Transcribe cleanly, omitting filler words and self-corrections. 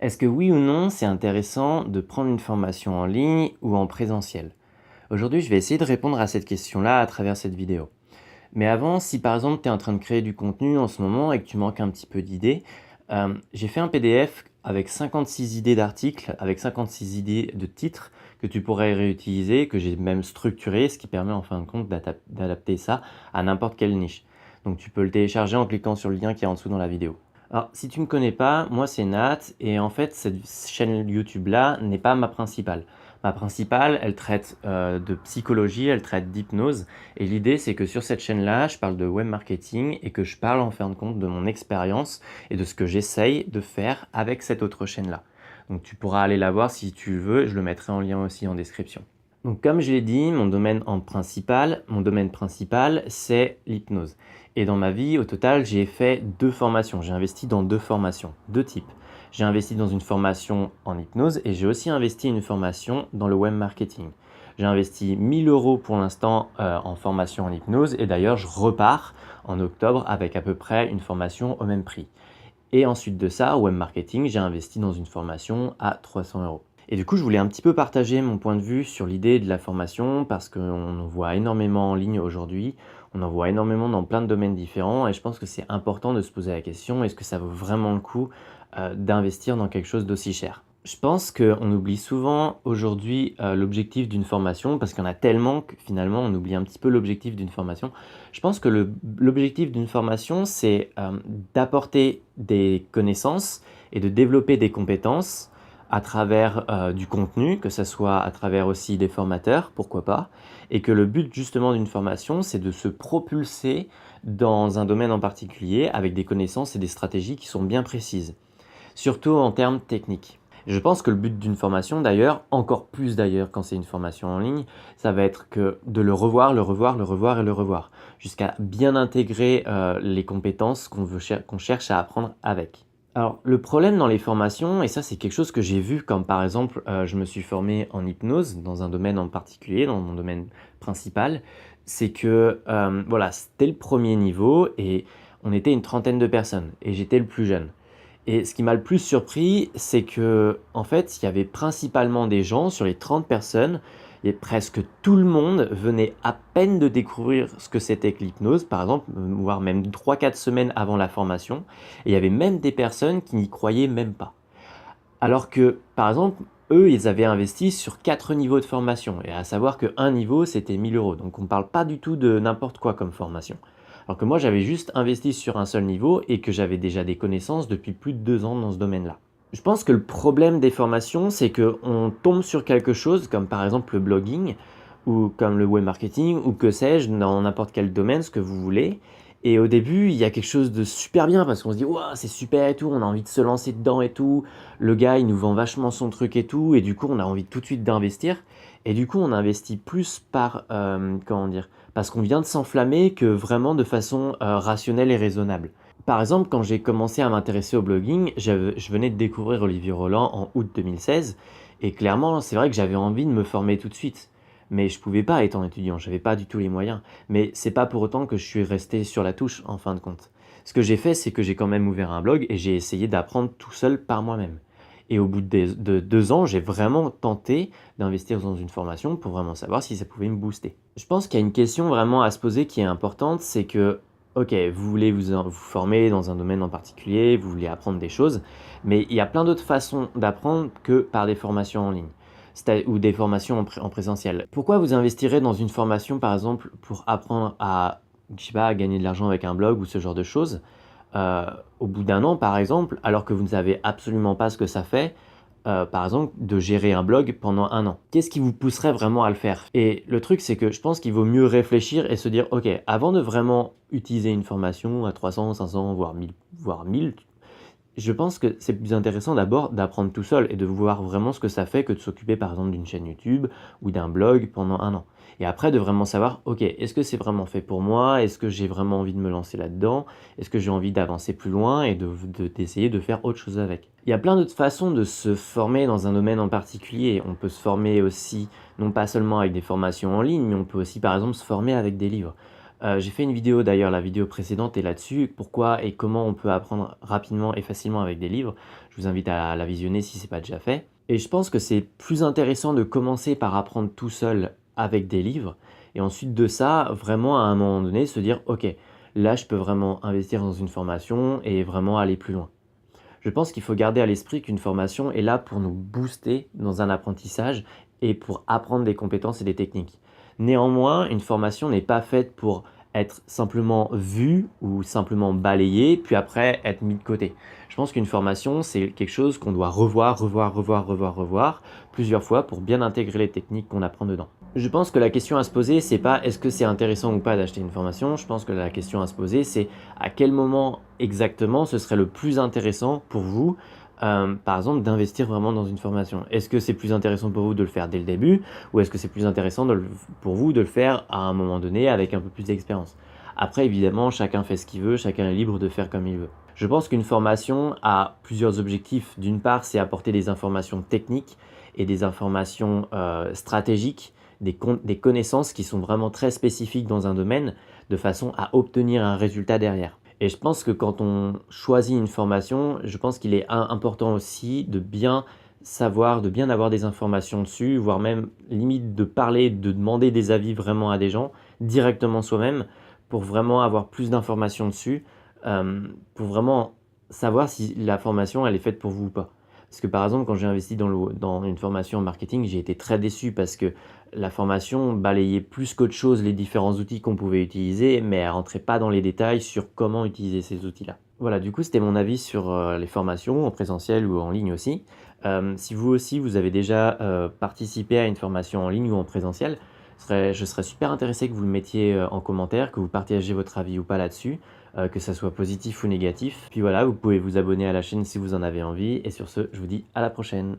Est-ce que oui ou non, c'est intéressant de prendre une formation en ligne ou en présentiel? Aujourd'hui, je vais essayer de répondre à cette question-là à travers cette vidéo. Mais avant, si par exemple tu es en train de créer du contenu en ce moment et que tu manques un petit peu d'idées, j'ai fait un PDF avec 56 idées d'articles, avec 56 idées de titres que tu pourrais réutiliser, que j'ai même structuré, ce qui permet en fin de compte d'adapter ça à n'importe quelle niche. Donc tu peux le télécharger en cliquant sur le lien qui est en dessous dans la vidéo. Alors, si tu ne me connais pas, moi c'est Nat, et en fait, cette chaîne YouTube-là n'est pas ma principale. Ma principale, elle traite de psychologie, elle traite d'hypnose, et l'idée c'est que sur cette chaîne-là, je parle de web marketing et que je parle en fin de compte de mon expérience et de ce que j'essaye de faire avec cette autre chaîne-là. Donc tu pourras aller la voir si tu veux, je le mettrai en lien aussi en description. Donc comme je l'ai dit, mon domaine principal, c'est l'hypnose. Et dans ma vie, au total, j'ai fait 2 formations. J'ai investi dans 2 formations, 2 types. J'ai investi dans une formation en hypnose et j'ai aussi investi une formation dans le web marketing. J'ai investi 1 000 € pour l'instant en formation en hypnose et d'ailleurs, je repars en octobre avec à peu près une formation au même prix. Et ensuite de ça, web marketing, j'ai investi dans une formation à 300 €. Et du coup, je voulais un petit peu partager mon point de vue sur l'idée de la formation parce qu'on en voit énormément en ligne aujourd'hui, on en voit énormément dans plein de domaines différents et je pense que c'est important de se poser la question, est-ce que ça vaut vraiment le coup d'investir dans quelque chose d'aussi cher? Je pense qu'on oublie souvent aujourd'hui l'objectif d'une formation parce qu'il y en a tellement que finalement on oublie un petit peu l'objectif d'une formation. Je pense que l'objectif d'une formation, c'est d'apporter des connaissances et de développer des compétences à travers du contenu, que ce soit à travers aussi des formateurs, pourquoi pas, et que le but justement d'une formation, c'est de se propulser dans un domaine en particulier avec des connaissances et des stratégies qui sont bien précises, surtout en termes techniques. Je pense que le but d'une formation d'ailleurs, encore plus d'ailleurs quand c'est une formation en ligne, ça va être que de le revoir, le revoir, le revoir et le revoir, jusqu'à bien intégrer les compétences qu'on cherche à apprendre avec. Alors, le problème dans les formations, et ça c'est quelque chose que j'ai vu comme par exemple, je me suis formé en hypnose dans un domaine en particulier, dans mon domaine principal, c'est que voilà, c'était le premier niveau et on était une trentaine de personnes et j'étais le plus jeune. Et ce qui m'a le plus surpris, c'est que en fait, il y avait principalement des gens sur les 30 personnes et presque tout le monde venait à peine de découvrir ce que c'était que l'hypnose, par exemple, voire même 3 4 semaines avant la formation. Et il y avait même des personnes qui n'y croyaient même pas. Alors que, par exemple, eux, ils avaient investi sur 4 niveaux de formation. Et à savoir qu'un niveau, c'était 1 000 €. Donc on ne parle pas du tout de n'importe quoi comme formation. Alors que moi, j'avais juste investi sur un seul niveau et que j'avais déjà des connaissances depuis plus de 2 ans dans ce domaine-là. Je pense que le problème des formations, c'est qu'on tombe sur quelque chose, comme par exemple le blogging, ou comme le web marketing, ou que sais-je, dans n'importe quel domaine, ce que vous voulez. Et au début, il y a quelque chose de super bien parce qu'on se dit, waouh, c'est super et tout, on a envie de se lancer dedans et tout. Le gars, il nous vend vachement son truc et tout, et du coup, on a envie tout de suite d'investir. Et du coup, on investit plus par, comment dire, parce qu'on vient de s'enflammer que vraiment de façon rationnelle et raisonnable. Par exemple, quand j'ai commencé à m'intéresser au blogging, je venais de découvrir Olivier Roland en août 2016, et clairement, c'est vrai que j'avais envie de me former tout de suite. Mais je pouvais pas étant étudiant, j'avais pas du tout les moyens. Mais c'est pas pour autant que je suis resté sur la touche en fin de compte. Ce que j'ai fait, c'est que j'ai quand même ouvert un blog et j'ai essayé d'apprendre tout seul par moi-même. Et au bout de 2 ans, j'ai vraiment tenté d'investir dans une formation pour vraiment savoir si ça pouvait me booster. Je pense qu'il y a une question vraiment à se poser qui est importante, c'est que, ok, vous voulez vous former dans un domaine en particulier, vous voulez apprendre des choses, mais il y a plein d'autres façons d'apprendre que par des formations en ligne ou des formations en présentiel. Pourquoi vous investirez dans une formation, par exemple, pour apprendre à, je sais pas, à gagner de l'argent avec un blog ou ce genre de choses, euh, au bout d'un an, par exemple, alors que vous ne savez absolument pas ce que ça fait, par exemple, de gérer un blog pendant un an. Qu'est-ce qui vous pousserait vraiment à le faire? Et le truc, c'est que je pense qu'il vaut mieux réfléchir et se dire, ok, avant de vraiment utiliser une formation à 300, 500, voire 1000, je pense que c'est plus intéressant d'abord d'apprendre tout seul et de voir vraiment ce que ça fait que de s'occuper par exemple d'une chaîne YouTube ou d'un blog pendant un an. Et après de vraiment savoir, ok, est-ce que c'est vraiment fait pour moi? Est-ce que j'ai vraiment envie de me lancer là-dedans? Est-ce que j'ai envie d'avancer plus loin et d'essayer de faire autre chose avec? Il y a plein d'autres façons de se former dans un domaine en particulier. On peut se former aussi, non pas seulement avec des formations en ligne, mais on peut aussi par exemple se former avec des livres. J'ai fait une vidéo d'ailleurs, la vidéo précédente est là-dessus, pourquoi et comment on peut apprendre rapidement et facilement avec des livres. Je vous invite à la visionner si ce n'est pas déjà fait. Et je pense que c'est plus intéressant de commencer par apprendre tout seul avec des livres et ensuite de ça, vraiment à un moment donné, se dire: «OK, là je peux vraiment investir dans une formation et vraiment aller plus loin». Je pense qu'il faut garder à l'esprit qu'une formation est là pour nous booster dans un apprentissage et pour apprendre des compétences et des techniques. Néanmoins, une formation n'est pas faite pour être simplement vue ou simplement balayée, puis après être mis de côté. Je pense qu'une formation, c'est quelque chose qu'on doit revoir plusieurs fois pour bien intégrer les techniques qu'on apprend dedans. Je pense que la question à se poser, c'est pas est-ce que c'est intéressant ou pas d'acheter une formation. Je pense que la question à se poser, c'est à quel moment exactement ce serait le plus intéressant pour vous, par exemple, d'investir vraiment dans une formation. Est-ce que c'est plus intéressant pour vous de le faire dès le début ou est-ce que c'est plus intéressant pour vous de le faire à un moment donné avec un peu plus d'expérience? Après, évidemment, chacun fait ce qu'il veut, chacun est libre de faire comme il veut. Je pense qu'une formation a plusieurs objectifs. D'une part, c'est apporter des informations techniques et des informations stratégiques, des connaissances qui sont vraiment très spécifiques dans un domaine, de façon à obtenir un résultat derrière. Et je pense que quand on choisit une formation, je pense qu'il est important aussi de bien savoir, de bien avoir des informations dessus, voire même limite de parler, de demander des avis vraiment à des gens, directement soi-même, pour vraiment avoir plus d'informations dessus, pour vraiment savoir si la formation elle est faite pour vous ou pas. Parce que par exemple, quand j'ai investi dans une formation en marketing, j'ai été très déçu parce que la formation balayait plus qu'autre chose les différents outils qu'on pouvait utiliser, mais elle rentrait pas dans les détails sur comment utiliser ces outils-là. Voilà, du coup, c'était mon avis sur les formations en présentiel ou en ligne aussi. Si vous aussi, vous avez déjà participé à une formation en ligne ou en présentiel, je serais super intéressé que vous le mettiez en commentaire, que vous partagiez votre avis ou pas là-dessus, que ça soit positif ou négatif. Puis voilà, vous pouvez vous abonner à la chaîne si vous en avez envie. Et sur ce, je vous dis à la prochaine.